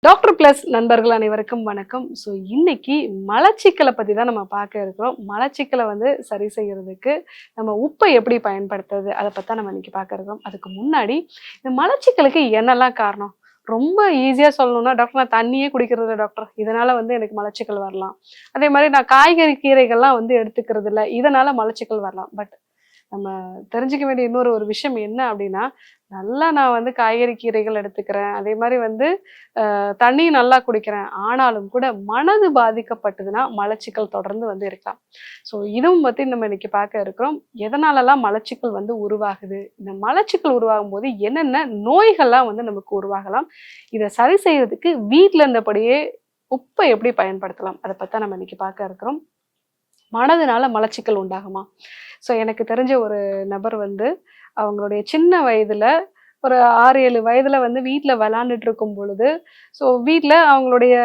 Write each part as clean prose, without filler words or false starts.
Doctor plus நண்பர்கள் அனைவருக்கும் வணக்கம். ஸோ இன்னைக்கு மலச்சிக்கலை பத்தி தான் நம்ம பார்க்க இருக்கிறோம். மலச்சிக்கலை வந்து சரி செய்யறதுக்கு நம்ம உப்பை எப்படி பயன்படுத்துறது அதை பத்தி தான் நம்ம இன்னைக்கு பார்க்க இருக்கிறோம். அதுக்கு முன்னாடி இந்த மலச்சிக்கலுக்கு என்னெல்லாம் காரணம்? ரொம்ப ஈஸியா சொல்லணும்னா, டாக்டர் நான் தண்ணியே குடிக்கிறது இல்ல டாக்டர். இதனால வந்து எனக்கு மலச்சிக்கல் வரலாம். அதே மாதிரி நான் காய்கறி கீரைகள்லாம் வந்து எடுத்துக்கிறது இல்ல. இதனால மலச்சிக்கல் வரலாம். பட் நம்ம தெரிஞ்சுக்க வேண்டிய இன்னொரு விஷயம் என்ன அப்படின்னா, நல்லா நான் வந்து காய்கறி கீரைகள் எடுத்துக்கிறேன். அதே மாரி வந்து தண்ணியும் நல்லா குடிக்கிறேன். ஆனாலும் கூட மனது பாதிக்கப்பட்டதுன்னா, மலச்சிக்கல் தொடர்ந்து வந்து இருக்கலாம். ஸோ இதுவும் பத்தி நம்ம இன்னைக்கு பார்க்க இருக்கிறோம். எதனாலலாம் மலச்சிக்கல் வந்து உருவாகுது? இந்த மலச்சிக்கல் உருவாகும்போது என்னென்ன நோய்கள்லாம் வந்து நமக்கு உருவாகலாம்? இத சரி செய்றதுக்கு வீட்ல இருந்தபடியே உப்ப எப்படி பயன்படுத்தலாம்? அத பத்தி தான் நம்ம இன்னைக்கு பார்க்க இருக்கிறோம். மனதுனால மலச்சிக்கல் உண்டாகுமா? ஸோ எனக்கு தெரிஞ்ச ஒரு நபர் வந்து அவங்களுடைய சின்ன வயதுல ஒரு 6, 7 வயதுல வந்து வீட்ல விளையாண்டுட்டு இருக்கும் பொழுது, ஸோ வீட்ல அவங்களுடைய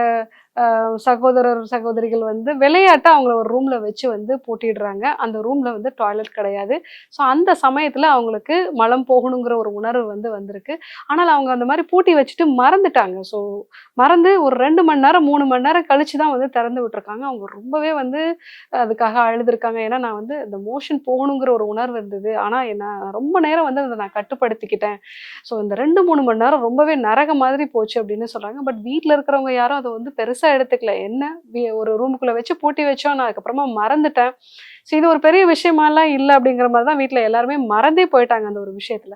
சகோதரர், சகோதரிகள் வந்து விளையாட்டா அவங்கள ஒரு ரூம்ல வச்சு வந்து பூட்டிடுறாங்க. அந்த ரூம்ல வந்து டாய்லெட் கிடையாது. ஸோ அந்த சமயத்துல அவங்களுக்கு மலம் போகணுங்கிற ஒரு உணர்வு வந்து வந்திருக்கு. ஆனால் அவங்க அந்த மாரி பூட்டி வச்சுட்டு மறந்துட்டாங்க. ஸோ மறந்து ஒரு 2 மணி நேரம், 3 மணி நேரம் கழிச்சு தான் வந்து திறந்து விட்டுருக்காங்க. அவங்க ரொம்பவே வந்து அதுக்காக அழுதுருக்காங்க. ஏன்னா நான் வந்து இந்த மோஷன் போகணுங்கிற ஒரு உணர்வு இருந்தது. ஆனா ரொம்ப நேரம் வந்து அத நான் கட்டுப்படுத்திக்கிட்டேன். ஸோ இந்த 2, 3 மணி நேரம் ரொம்பவே நரகம் மாதிரி போச்சு அப்படின்னு சொல்றாங்க. பட் வீட்ல இருக்கிறவங்க யாரும் அத வந்து பெருசா எடுத்துக்கல. என்ன ஒரு ரூமுக்குள்ள வச்சு பூட்டி வச்சோம். நான் அதுக்கப்புறமா மறந்துட்டேன். ஸோ இது ஒரு பெரிய விஷயமாலாம் இல்ல அப்படிங்கிற மாரி தான் வீட்ல எல்லாருமே மறந்தே போயிட்டாங்க அந்த ஒரு விஷயத்துல.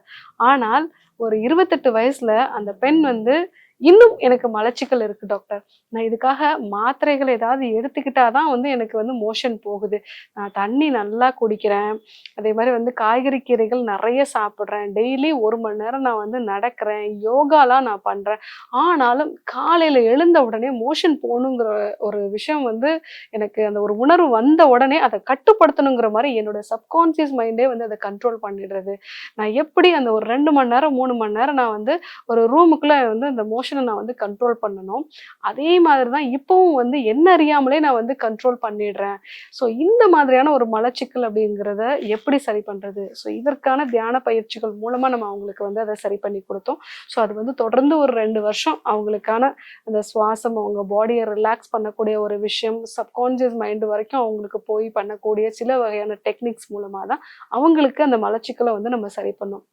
ஆனால் ஒரு 28 வயசுல அந்த பெண் வந்து இன்னும் எனக்கு மலச்சிக்கல் இருக்கு டாக்டர். நான் இதுக்காக மாத்திரைகள் ஏதாவது எடுத்துக்கிட்டா தான் வந்து எனக்கு வந்து மோஷன் போகுது. நான் தண்ணி நல்லா குடிக்கிறேன். அதே மாரி வந்து காய்கறி கீரைகள் நெறைய சாப்பிடுறேன். டெய்லி 1 மணி நேரம் நான் வந்து நடக்கிறேன். யோகாலாம் நான் பண்றேன். ஆனாலும் காலையில எழுந்த உடனே மோஷன் போணுங்கிற ஒரு விஷயம் வந்து எனக்கு அந்த ஒரு உணர்வு வந்த உடனே அத கட்டுப்படுத்தணுங்கிற மாரி என்னோட சப்கான்ஷியஸ் மைண்டே வந்து அத கண்ட்ரோல் பண்ணிடுறது. நான் எப்படி அந்த ஒரு 2 மணி நேரம், 3 மணி நேரம் நான் வந்து ஒரு ரூமுக்குள்ள வந்து அந்த மோஷன நான் வந்து கண்ட்ரோல் பண்ணணும். அதே மாதிரி தான் இப்பவும் வந்து என்ன அறியாமலே நான் வந்து கண்ட்ரோல் பண்ணிடுறேன். ஸோ இந்த மாதிரியான ஒரு மலச்சிக்கல் அப்படிங்கிறத எப்படி சரி பண்றது? ஸோ இதற்கான தியான பயிற்சிகள் மூலமா நம்ம அவங்களுக்கு வந்து அத சரி பண்ணி குடுத்தோம். ஸோ அது வந்து தொடர்ந்து ஒரு 2 வருஷம் அவங்களுக்கான அந்த சுவாசம், அவங்க பாடிய ரிலாக்ஸ் பண்ணக்கூடிய ஒரு விஷயம், சப்கான்ஷியஸ் மைண்ட் வரைக்கும் அவங்களுக்கு போய் பண்ணக்கூடிய சில வகையான டெக்னிக்ஸ் மூலமா தான் அவங்களுக்கு அந்த மலச்சிக்கல வந்து நம்ம சரி பண்ணோம்.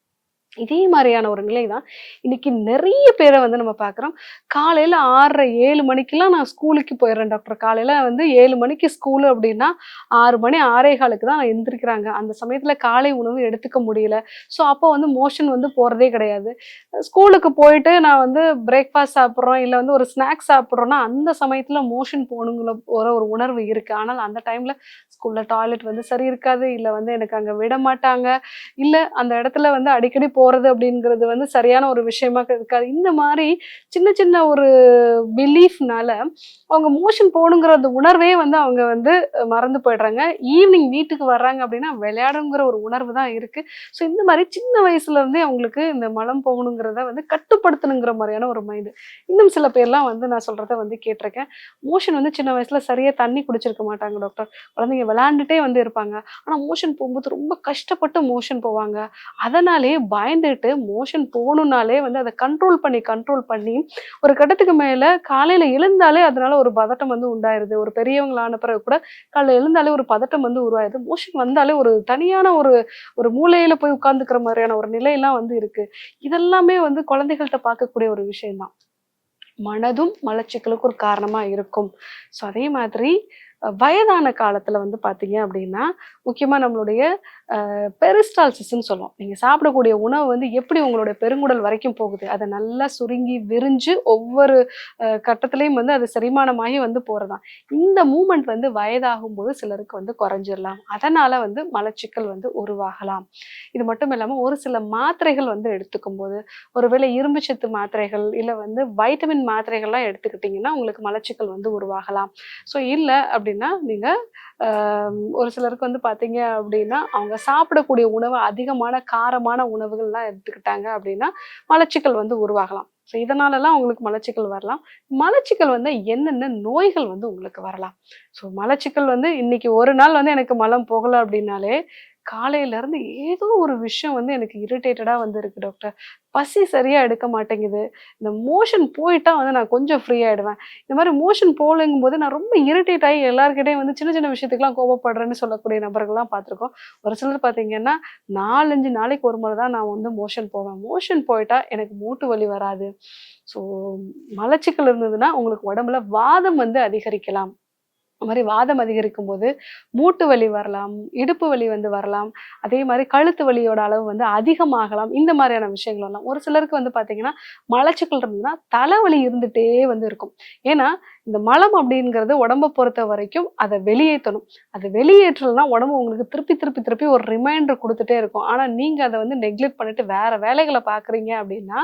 இதே மாரியான ஒரு நிலை தான் இன்னைக்கு நெறைய பேர வந்து நம்ம பார்க்குறோம். காலையில 6:30, 7 மணிக்கெல்லாம் நான் ஸ்கூலுக்கு போயிடுறேன் டாக்டர். காலையில வந்து 7 மணிக்கு ஸ்கூலு அப்படின்னா, 6 மணி 6:15க்கு தான் எந்திரிக்கிறாங்க. அந்த சமயத்துல காலை உணவு எடுத்துக்க முடியல. ஸோ அப்போ வந்து மோஷன் வந்து போறதே கிடையாது. ஸ்கூலுக்கு போயிட்டு நான் வந்து பிரேக்ஃபாஸ்ட் சாப்பிடுறோம், இல்ல வந்து ஒரு ஸ்நாக்ஸ் சாப்பிடுறோம்னா, அந்த சமயத்துல மோஷன் போகணுங்கிற ஒரு உணர்வு இருக்கு. ஆனால் அந்த டைம்ல ஸ்கூல்ல டாய்லெட் வந்து சரி இருக்காது. இல்ல வந்து எனக்கு அங்க விட மாட்டாங்க. இல்ல அந்த இடத்துல வந்து அடிக்கடி போறது அப்படிங்கிறது வந்து சரியான ஒரு விஷயமா இருக்காது. இந்த மாரி சின்ன சின்ன ஒரு பிலீஃப்னால அவங்க மோஷன் போகணுங்கிற அந்த உணர்வே வந்து அவங்க வந்து மறந்து போயிடுறாங்க. ஈவினிங் வீட்டுக்கு வர்றாங்க அப்படின்னா விளையாடணுங்கிற ஒரு உணர்வு தான் இருக்கு. ஸோ இந்த மாரி சின்ன வயசுல இருந்தே அவங்களுக்கு இந்த மலம் போகணுங்கிறத வந்து கட்டுப்படுத்தணுங்கிற மாரியான ஒரு மைண்ட். இன்னும் சில பேர்லாம் வந்து நான் சொல்றத வந்து கேட்டிருக்கேன். மோஷன் வந்து சின்ன வயசுல சரியா தண்ணி குடிச்சிருக்க மாட்டாங்க டாக்டர். குழந்தைங்க விளையாண்டுட்டே வந்து இருப்பாங்க. ஆனா மோஷன் போகும்போது ரொம்ப கஷ்டப்பட்டு மோஷன் போவாங்க. அதனாலேயே பயந்துட்டு மோஷன் போணும்னாலே வந்து அத கண்ட்ரோல் பண்ணி ஒரு கட்டத்துக்கு மேல காலையில எழுந்தாலே அதனால ஒரு பதட்டம் வந்து உண்டாயிருது. ஒரு பெரியவங்களான பிறகு கூட காலைல எழுந்தாலே ஒரு பதட்டம் வந்து உருவாயிருது. மோஷன் வந்தாலே ஒரு தனியான ஒரு ஒரு மூலையில போய் உட்கார்ந்துக்கிற மாரியான ஒரு நிலைலாம் வந்து இருக்கு. இதெல்லாமே வந்து குழந்தைகள்ட்ட பார்க்கக்கூடிய ஒரு விஷயம் தான். மனதும் மலச்சிக்கலுக்கு ஒரு காரணமா இருக்கும். ஸோ அதே மாதிரி வயதான காலத்துல வந்து பார்த்தீங்க அப்படின்னா, முக்கியமா நம்மளுடைய பெரிஸ்டால்சிஸ்ன்னு சொல்லுவோம். நீங்க சாப்பிடக்கூடிய உணவு வந்து எப்படி உங்களுடைய பெருங்குடல் வரைக்கும் போகுது. அத நல்லா சுருங்கி, விரிஞ்சு ஒவ்வொரு கட்டத்திலயும் வந்து அது செரிமானமாகி வந்து போறதாம். இந்த மூவ்மெண்ட் வந்து வயதாகும்போது சிலருக்கு வந்து குறைஞ்சிரலாம். அதனால வந்து மலச்சிக்கல் வந்து உருவாகலாம். இது மட்டும் இல்லாம ஒரு சில மாத்திரைகள் வந்து எடுத்துக்கும்போது, ஒருவேளை இரும்பு சத்து மாத்திரைகள், இல்ல வந்து வைட்டமின் மாத்திரைகள்லாம் எடுத்துக்கிட்டீங்கன்னா, உங்களுக்கு மலச்சிக்கல் வந்து உருவாகலாம். ஸோ இல்ல அப்படின்னா, நீங்க அ ஒரு சிலருக்கு வந்து பார்த்தீங்க அப்படின்னா, அவங்க சாப்பிடக்கூடிய உணவு அதிகமான காரமான உணவுகள்லாம் எடுத்துக்கிட்டாங்க அப்படின்னா, மலச்சிக்கல் வந்து உருவாகலாம். ஸோ இதனாலலாம் உங்களுக்கு மலச்சிக்கல் வரலாம். மலச்சிக்கல் வந்து என்னென்ன நோய்கள் வந்து உங்களுக்கு வரலாம்? ஸோ மலச்சிக்கல் வந்து இன்னைக்கு ஒரு நாள் வந்து எனக்கு மலம் போகல அப்படின்னாலே, காலையில இருந்து ஏதோ ஒரு விஷயம் வந்து எனக்கு இரிட்டேட்டடா வந்து இருக்கு டாக்டர். பசி சரியா எடுக்க மாட்டேங்குது. இந்த மோஷன் போயிட்டா வந்து நான் கொஞ்சம் ஃப்ரீ ஆயிடுவேன். இந்த மாரி மோஷன் போலங்கும்போது நான் ரொம்ப இரிட்டேட் ஆயி எல்லார்கிட்டயும் வந்து சின்ன சின்ன விஷயத்துக்குலாம் கோபப்படுறேன்னு சொல்லக்கூடிய நபர்கள்லாம் பார்த்துருக்கோம். ஒரு சிலர் பார்த்தீங்கன்னா, 4, 5 நாளைக்கு ஒரு முறை தான் நான் வந்து மோஷன் போவேன். மோஷன் போயிட்டா எனக்கு மூட்டு வலி வராது. ஸோ மலச்சிக்கல் இருந்ததுன்னா, உங்களுக்கு உடம்புல வாதம் வந்து அதிகரிக்கலாம். அது மாரி வாதம் அதிகரிக்கும்போது, மூட்டு வலி வரலாம், இடுப்பு வலி வந்து வரலாம். அதே மாரி கழுத்து வலியோட அளவு வந்து அதிகமாகலாம். இந்த மாரியான விஷயங்கள் வரலாம். ஒரு சிலருக்கு வந்து பார்த்தீங்கன்னா, மலச்சிக்கல் இருந்ததுன்னா, தலைவலி இருந்துட்டே வந்து இருக்கும். ஏன்னா, இந்த மலம் அப்படிங்கிறது உடம்ப பொறுத்தவரைக்கும் அத வெளியேத்தணும். அத வெளியேற்றலன்னா உடம்பு உங்களுக்கு திருப்பி, திருப்பி, திருப்பி ஒரு ரிமைண்டர் குடுத்துட்டே இருக்கும். ஆனா, நீங்க அத வந்து நெக்லெக்ட் பண்ணிட்டு வேற வேலைகள பார்க்குறீங்க அப்படின்னா,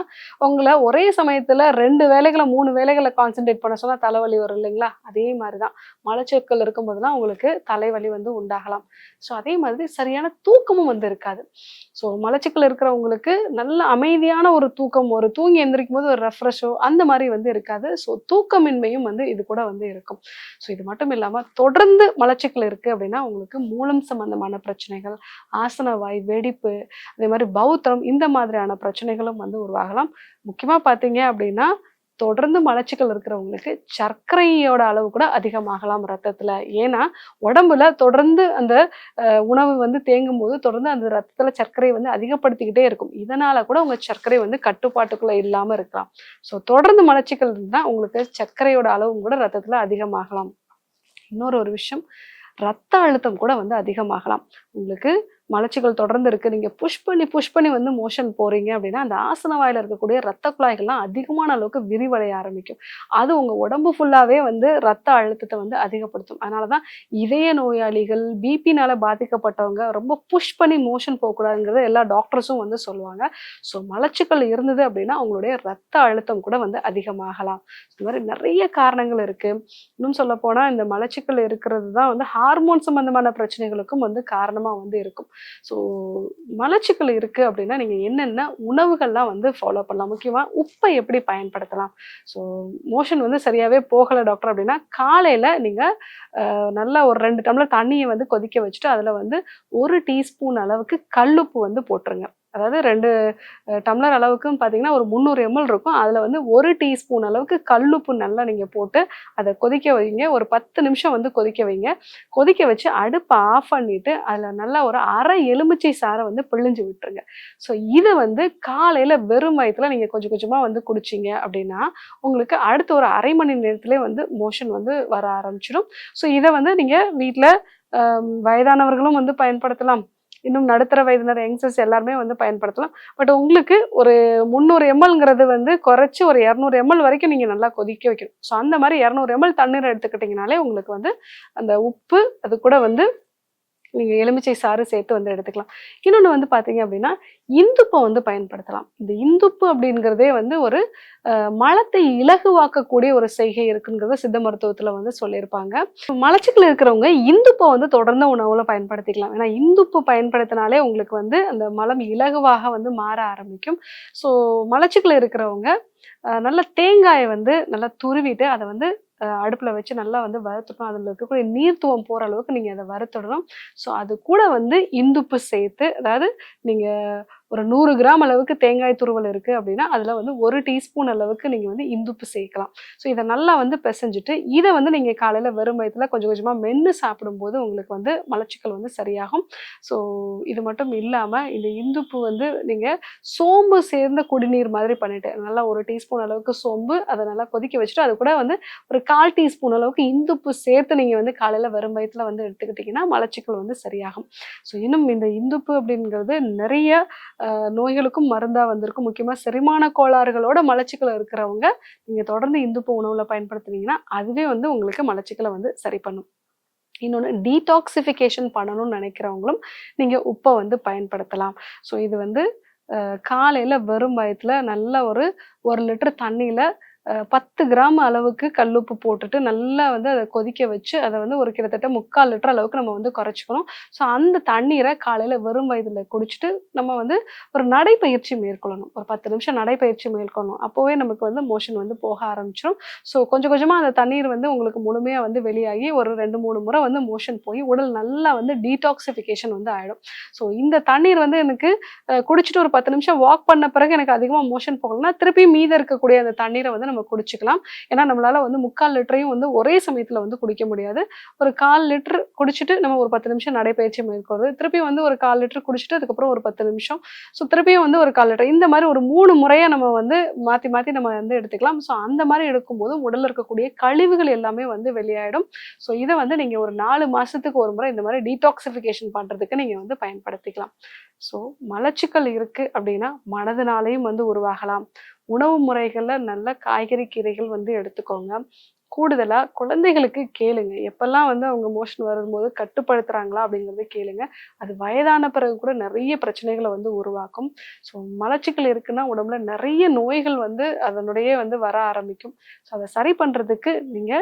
உங்கள ஒரே சமயத்துல 2 வேலைகள, 3 வேலைகள கான்சன்ட்ரேட் பண்ண சொன்னா தலைவலி வரும் இல்லைங்களா? அதே மாரி தான். மலச்சிக்கல் இருக்கும்போதெல்லாம் உங்களுக்கு தலைவலி வந்து உண்டாகலாம். ஸோ அதே மாதிரி சரியான தூக்கமும் வந்து இருக்காது. ஸோ மலச்சிக்கல் இருக்கிறவங்களுக்கு நல்ல அமைதியான ஒரு தூக்கம், ஒரு தூங்கி எந்திரிக்கும்போது ஒரு ரெஃப்ரெஷோ அந்த மாரி வந்து இருக்காது. ஸோ தூக்கமின்மையும் வந்து இது கூட வந்து இருக்கும். ஸோ இது மட்டும் இல்லாம தொடர்ந்து மலச்சிக்கல் இருக்கு அப்படின்னா, உங்களுக்கு மூலம் சம்பந்தமான பிரச்சனைகள், ஆசனவாய், வெடிப்பு, அதே மாரி பௌத்திரம் இந்த மாதிரியான பிரச்சனைகளும் வந்து உருவாகலாம். முக்கியமா பார்த்தீங்க அப்படின்னா, தொடர்ந்து மலச்சிக்கல் இருக்கிறவங்களுக்கு சர்க்கரையோட அளவு கூட அதிகமாகலாம் ரத்தத்துல. ஏன்னா, உடம்புல தொடர்ந்து அந்த உணவு வந்து தேங்கும்போது, தொடர்ந்து அந்த ரத்தத்துல சர்க்கரை வந்து அதிகப்படுத்திக்கிட்டே இருக்கும். இதனால கூட உங்க சர்க்கரை வந்து கட்டுப்பாட்டுக்குள்ள இல்லாம இருக்கலாம். ஸோ தொடர்ந்து மலச்சிக்கல் இருந்தா, உங்களுக்கு சர்க்கரையோட அளவும் கூட ரத்தத்துல அதிகமாகலாம். இன்னொரு ஒரு விஷயம், ரத்த அழுத்தம் கூட வந்து அதிகமாகலாம். உங்களுக்கு மலச்சிக்கல் தொடர்ந்து இருக்கு. நீங்க புஷ் பண்ணி வந்து மோஷன் போறீங்க அப்படின்னா, அந்த ஆசன வாயில இருக்கக்கூடிய ரத்த குழாய்கள்லாம் அதிகமான அளவுக்கு விரிவடைய ஆரம்பிக்கும். அது உங்க உடம்பு ஃபுல்லாவே வந்து ரத்த அழுத்தத்த வந்து அதிகப்படுத்தும். அதனால தான் இதய நோயாளிகள், பிபினால பாதிக்கப்பட்டவங்க ரொம்ப புஷ் பண்ணி மோஷன் போக்கூடாதுங்கிறத எல்லா டாக்டர்ஸும் வந்து சொல்லுவாங்க. ஸோ மலச்சிக்கல் இருந்தது அப்படின்னா, உங்களுடைய ரத்த அழுத்தம் கூட வந்து அதிகமாகலாம். இந்த மாரி நெறைய காரணங்கள் இருக்கு. இன்னும் சொல்லப்போனா இந்த மலச்சிக்கல் இருக்கிறது தான் வந்து ஹார்மோன் சம்பந்தமான பிரச்சனைகளுக்கும் வந்து காரணமா வந்து இருக்கும். ஸோ மலச்சிக்கல் இருக்கு அப்படின்னா, நீங்க என்னென்ன உணவுகள்லாம் வந்து ஃபாலோ பண்ணலாம்? முக்கியமா உப்ப எப்படி பயன்படுத்தலாம்? ஸோ மோஷன் வந்து சரியாவே போகல டாக்டர் அப்படின்னா, காலையில நீங்க நல்லா ஒரு 2 டம்ளர் தண்ணிய வந்து கொதிக்க வச்சுட்டு, அதுல வந்து 1 டீஸ்பூன் அளவுக்கு கல்லுப்பு வந்து போட்டுருங்க. அதாவது 2 டம்ளர் அளவுக்குன்னு பார்த்தீங்கன்னா, ஒரு 300 எம்எல் இருக்கும். அதில வந்து 1 டீஸ்பூன் அளவுக்கு கல்லுப்பு நல்லா நீங்க போட்டு, அத கொதிக்க வைங்க. ஒரு 10 நிமிஷம் வந்து கொதிக்க வைங்க. கொதிக்க வச்சு அடுப்ப ஆஃப் பண்ணிட்டு, அதில நல்லா ஒரு 1/2 எலுமிச்சை சார வந்து பிழிஞ்சு விட்டுருங்க. ஸோ இத வந்து காலையில வெறும் வயித்துல நீங்க கொஞ்சம் கொஞ்சமா வந்து குடிச்சீங்க அப்டின்னா, உங்களுக்கு அடுத்த ஒரு 1/2 மணி நேரத்திலே வந்து மோஷன் வந்து வர ஆரம்பிச்சுரும். ஸோ இத வந்து நீங்க வீட்ல வயதானவர்களும் வந்து பயன்படுத்தலாம். இன்னும் நடுத்தர வயதினர், யங்ஸ்டர்ஸ் எல்லாருமே வந்து பயன்படுத்தலாம். பட் உங்களுக்கு ஒரு 300 எம்எல்ங்கிறது வந்து குறைச்சு ஒரு 200 எம்எல் வரைக்கும் நீங்க நல்லா கொதிக்க வைக்கணும். ஸோ அந்த மாரி 200 எம்எல் தண்ணீர் எடுத்துக்கிட்டீங்கனாலே உங்களுக்கு வந்து அந்த உப்பு, அது கூட வந்து நீங்க எலுமிச்சை சாறு சேர்த்து வந்து எடுத்துக்கலாம். இன்னொன்னு வந்து பார்த்தீங்க அப்படின்னா, இந்துப்ப வந்து பயன்படுத்தலாம். இந்த இந்துப்பு அப்படிங்கிறதே வந்து ஒரு மலத்தை இலகுவாக்கக்கூடிய ஒரு செய்கை இருக்குங்கிறத சித்த மருத்துவத்துல வந்து சொல்லியிருப்பாங்க. மலச்சிக்கல் இருக்கிறவங்க இந்துப்ப வந்து தொடர்ந்த உணவுல பயன்படுத்திக்கலாம். ஏன்னா இந்துப்பு பயன்படுத்தினாலே உங்களுக்கு வந்து அந்த மலம் இலகுவாக வந்து மாற ஆரம்பிக்கும். ஸோ மலச்சிக்கல் இருக்கிறவங்க நல்லா தேங்காய வந்து நல்லா துருவிட்டு அத வந்து அடுப்புல வச்சு நல்லா வந்து வறுத்துக்கணும். அதுல இருக்கக்கூடிய நீர்த்துவம் போற அளவுக்கு நீங்க அத வறுத்துடணும். ஸோ அது கூட வந்து இந்துப்பு சேர்த்து, அதாவது நீங்க ஒரு 100 கிராம் அளவுக்கு தேங்காய் துருவல் இருக்கு அப்படின்னா, அதுல வந்து 1 டீஸ்பூன் அளவுக்கு நீங்க வந்து இந்துப்பு சேர்க்கலாம். ஸோ இத நல்லா வந்து பெசஞ்சுட்டு, இத வந்து நீங்க காலையில வெறும் வயித்துல கொஞ்சம் கொஞ்சமா மென்னு சாப்பிடும்போது உங்களுக்கு வந்து மலச்சிக்கல் வந்து சரியாகும். ஸோ இது மட்டும் இல்லாம, இந்த இந்துப்பு வந்து நீங்க சோம்பு சேர்ந்த குடிநீர் மாதிரி பண்ணிட்டு, நல்லா 1 டீஸ்பூன் அளவுக்கு சோம்பு, அத நல்லா கொதிக்க வச்சுட்டு, அது கூட வந்து ஒரு 1/4 டீஸ்பூன் அளவுக்கு இந்துப்பு சேர்த்து நீங்க வந்து காலையில வெறும் வயித்துல வந்து எடுத்துக்கிட்டீங்கன்னா, மலச்சிக்கல் வந்து சரியாகும். ஸோ இன்னும் இந்த இந்துப்பு அப்படிங்கிறது நெறைய நோய்களுக்கும் மருந்தா வந்திருக்கும். முக்கியமா செரிமான கோளாறுகளோட மலச்சிக்கல் இருக்கிறவங்க, நீங்க தொடர்ந்து இந்துப்பு உணவுல பயன்படுத்துனீங்கன்னா, அதுவே வந்து உங்களுக்கு மலச்சிக்கல வந்து சரி பண்ணும். இன்னொன்னு டீடாக்சிஃபிகேஷன் பண்ணணும்னு நினைக்கிறவங்களும், நீங்க உப்ப வந்து பயன்படுத்தலாம். ஸோ இது வந்து காலையில வெறும் வயித்துல நல்ல ஒரு 1 லிட்டர் தண்ணீல 10 கிராம் அளவுக்கு கல்லுப்பு போட்டுட்டு நல்லா வந்து அத கொதிக்க வச்சு, அத வந்து ஒரு கிட்டத்தட்ட 3/4 லிட்டர் அளவுக்கு நம்ம வந்து குறைச்சுக்கணும். ஸோ அந்த தண்ணீர காலையில வெறும் வயித்துல குடிச்சுட்டு, நம்ம வந்து ஒரு நடைப்பயிற்சி மேற்கொள்ளணும். ஒரு 10 நிமிஷம் நடைப்பயிற்சி மேற்கொள்ளணும். அப்போவே நமக்கு வந்து மோஷன் வந்து போக ஆரம்பிச்சுரும். ஸோ கொஞ்சம் கொஞ்சமா அந்த தண்ணீர் வந்து உங்களுக்கு முழுமையா வந்து வெளியாகி, ஒரு 2, 3 முறை வந்து மோஷன் போய் உடல் நல்லா வந்து டீடாக்ஸிஃபிகேஷன் வந்து ஆயிடும். ஸோ இந்த தண்ணீர் வந்து எனக்கு குடிச்சிட்டு ஒரு 10 நிமிஷம் வாக் பண்ண பிறகு எனக்கு அதிகமா மோஷன் போகலன்னா, திருப்பியும் மீதம் இருக்கக்கூடிய அந்த தண்ணீர வந்து நம்ம குடிச்சுக்கலாம். ஏன்னா, நம்மளால வந்து 3/4 லிட்டரையும் வந்து ஒரே சமயத்துல வந்து குடிக்க முடியாது. ஒரு 1/4 லிட்டர் குடிச்சிட்டு நம்ம ஒரு 10 நிமிஷம் நடைப்பயிற்சி மேற்கொள்றது. திருப்பியும் வந்து ஒரு 1/4 லிட்டர் குடிச்சிட்டு அதுக்கப்புறம் ஒரு 10 நிமிஷம். ஸோ திருப்பியும் வந்து ஒரு 1/4 லிட்டர். இந்த மாரி ஒரு 3 முறையா நம்ம வந்து மாத்தி மாத்தி நம்ம வந்து எடுத்துக்கலாம். ஸோ அந்த மாரி எடுக்கும்போது உடல்ல இருக்கக்கூடிய கழிவுகள் எல்லாமே வந்து வெளியாயிடும். ஸோ இத வந்து நீங்க ஒரு 4 மாசத்துக்கு ஒரு முறை இந்த மாரி டீடாக்ஸிஃபிகேஷன் பண்றதுக்கு நீங்க வந்து பயன்படுத்திக்கலாம். ஸோ மலச்சிக்கல் இருக்கு அப்படின்னா, மனதுனாலயும் வந்து உருவாகலாம். உணவு முறைகள்ல நல்ல காய்கறி, கீரைகள் வந்து எடுத்துக்கோங்க. கூடுதலா குழந்தைகளுக்கு கேளுங்க. எப்பல்லாம் வந்து அவங்க மோஷன் வரும்போது கட்டுப்படுத்துறாங்களா அப்படிங்கிறத கேளுங்க. அது வயதான பிறகு கூட நெறைய பிரச்சனைகள வந்து உருவாக்கும். ஸோ மலச்சிக்கல் இருக்குன்னா, உடம்புல நெறைய நோய்கள் வந்து அதனுடையே வந்து வர ஆரம்பிக்கும். ஸோ அத சரி பண்றதுக்கு நீங்க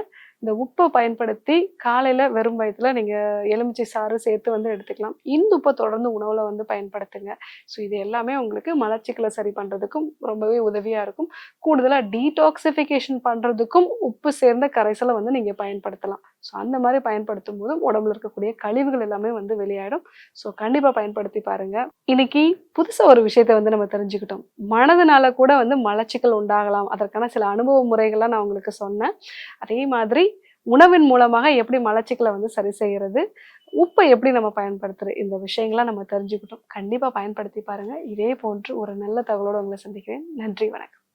இந்த உப்ப பயன்படுத்தி காலையில வெறும் வயித்துல நீங்க எலுமிச்சை சாறு சேர்த்து வந்து எடுத்துக்கலாம். இந்துப்ப தொடர்ந்து உணவுல வந்து பயன்படுத்துங்க. ஸோ இது எல்லாமே உங்களுக்கு மலச்சிக்கல சரி பண்றதுக்கும் ரொம்பவே உதவியா இருக்கும். கூடுதலா டீடாக்ஸிஃபிகேஷன் பண்றதுக்கும் உப்பு சேர்ந்த கரைசல வந்து நீங்க பயன்படுத்தலாம். ஸோ அந்த மாரி பயன்படுத்தும்போது உடம்புல இருக்கக்கூடிய கழிவுகள் எல்லாமே வந்து வெளியாயிடும். ஸோ கண்டிப்பா பயன்படுத்தி பாருங்க. இன்னைக்கு புதுசா ஒரு விஷயத்த வந்து நம்ம தெரிஞ்சுக்கிட்டோம். மனதுனால கூட வந்து மலச்சிக்கல் உண்டாகலாம். அதற்கான சில அனுபவ முறைகள்லாம் நான் உங்களுக்கு சொன்னேன். அதே மாதிரி உணவின் மூலமாக எப்படி மலச்சிக்கல வந்து சரி செய்யறது, உப்ப எப்படி நம்ம பயன்படுத்துறது, இந்த விஷயங்கள நம்ம தெரிஞ்சுக்கிட்டோம். கண்டிப்பா பயன்படுத்தி பாருங்க. இதே போன்று ஒரு நல்ல தகவலோட உங்கள சந்திக்கிறேன். நன்றி, வணக்கம்.